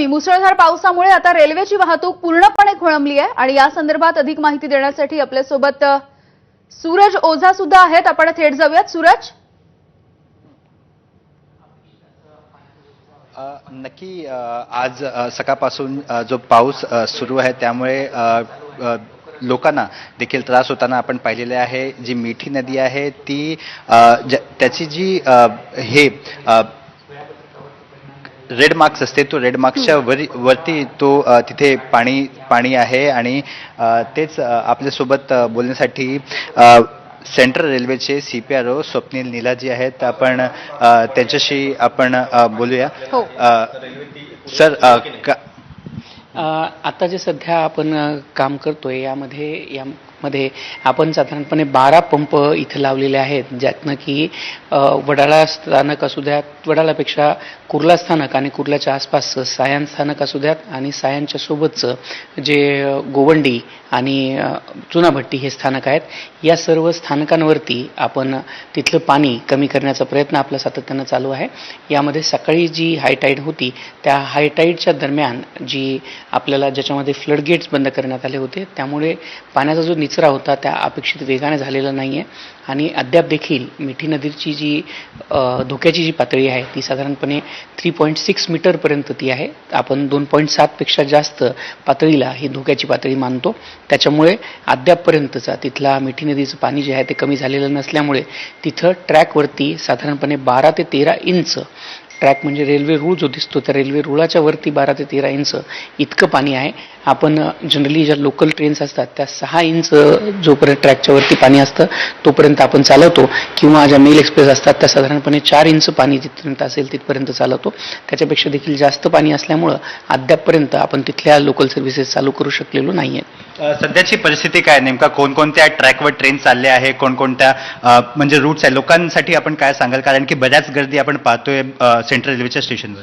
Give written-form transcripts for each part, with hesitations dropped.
पंचमी मुसळधार पावसामुळे आता रेल्वेची वाहतूक पूर्णपणे खोळंबली आहे आणि या संदर्भात अधिक माहिती देण्यासाठी आपल्यासोबत सूरज ओझा सुद्धा आहेत. आपण थेट जाऊयात. सूरज, नक्की आज सकाळपासून जो पाऊस सुरू आहे त्यामुळे लोकांना देखील त्रास होताना आपण पाहिलेले आहे. जी मिठी नदी आहे ती त्याची जी हे रेड मार्क्स असते, तो रेड मार्क्सच्या वरती तो तिथे पाणी आहे आणि तेच आपल्यासोबत बोलण्यासाठी सेंट्रल रेल्वेचे CPRO स्वप्नील नीलाजी आहेत. आपण त्यांच्याशी आपण बोलूया. सर, आता जे सध्या आपण काम करतोय यामध्ये आपण साधारणपणे 12 पंप इथे लावलेले आहेत, ज्यातनं की वडाळा स्थानक असू द्यात, वडाळापेक्षा कुर्ला स्थानक आणि कुर्ल्याच्या आसपास सायन स्थानक असू द्यात आणि सायनच्या सोबतचं जे गोवंडी आणि चुनाभट्टी हे स्थानक आहेत, या सर्व स्थानकांवरती आपण तिथलं पाणी कमी करण्याचा प्रयत्न आपला सातत्यानं चालू आहे. यामध्ये सकाळी जी हाय टाईड होती त्या हाय टाईडच्या दरम्यान जी आपल्याला ज्याच्यामध्ये फ्लड गेट्स बंद करण्यात आले होते, त्यामुळे पाण्याचा जो निचरा होता त्या अपेक्षित वेगाने झालेला नाही आहे आणि अद्याप देखील मिठी नदीची जी धोक्याची जी पातळी आहे ती साधारणपणे 3.6 मीटरपर्यंत ती आहे. आपण 2.7 पेक्षा जास्त पातळीला ही धोक्याची पातळी मानतो. त्याच्यामुळे अद्यापपर्यंतचा तिथला मिठी नदीचं पाणी जे आहे ते कमी झालेलं नसल्यामुळे तिथं ट्रॅकवरती साधारणपणे 12 ते 13 इंच, ट्रॅक म्हणजे रेल्वे रूळ जो दिसतो त्या रेल्वे रुळाच्या वरती 12 ते 13 इंच इतकं पाणी आहे. आपण जनरली ज्या लोकल ट्रेन्स असतात त्या 6 इंच जोपर्यंत ट्रॅकच्या वरती पाणी असतं तोपर्यंत आपण चालवतो, किंवा ज्या मेल एक्सप्रेस असतात त्या साधारणपणे 4 इंच पाणी जिथपर्यंत असेल तिथपर्यंत चालवतो. त्याच्यापेक्षा देखील जास्त पाणी असल्यामुळं अद्यापपर्यंत आपण तिथल्या लोकल सर्व्हिसेस चालू करू शकलेलो नाहीये. सध्याची परिस्थिती काय, नेमका कोणकोणत्या ट्रॅकवर ट्रेन चालल्या आहे, कोणकोणत्या म्हणजे रूट्स आहे, लोकांसाठी आपण काय सांगाल? कारण की बऱ्याच गर्दी आपण पाहतोय सेंट्रल रेल्वेच्या स्टेशनवर.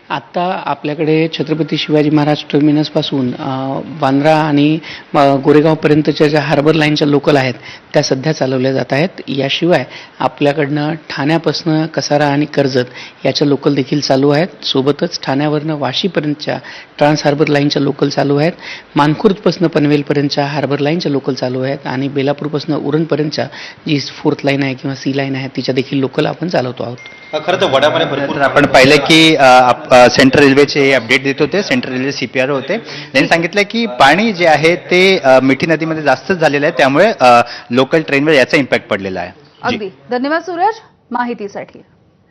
आता आपल्याकडे छत्रपती शिवाजी महाराज टर्मिनसपासून बांद्रा आणि गोरेगावपर्यंतच्या ज्या हार्बर लाईनच्या लोकल आहेत त्या सध्या चालवल्या जात आहेत. याशिवाय आपल्याकडनं ठाण्यापासून कसारा आणि कर्जत याच्या लोकल देखील चालू आहेत. सोबतच ठाण्यावरनं वाशीपर्यंतच्या ट्रान्स हार्बर लाईनच्या लोकल चालू आहेत. मानखुर्दपासून पनवेलपर्यंतच्या हार्बर लाईनच्या लोकल चालू आहेत आणि बेलापूरपासून उरणपर्यंतच्या जी 4th लाईन आहे किंवा C लाईन आहे तिच्या देखील लोकल आपण चालवतो आहोत. खरं तर वडामध्ये भरपूर आपण पाहिलं की सेंट्रल रेल्वेचे अपडेट देत होते, सेंट्रल रेल्वे CPRO होते. त्यांनी सांगितलं की पाणी जे आहे ते मिठी नदीमध्ये जास्तच झालेलं आहे, त्यामुळे लोकल ट्रेनवर याचा इम्पॅक्ट पडलेला आहे. अगदी धन्यवाद सूरज माहितीसाठी.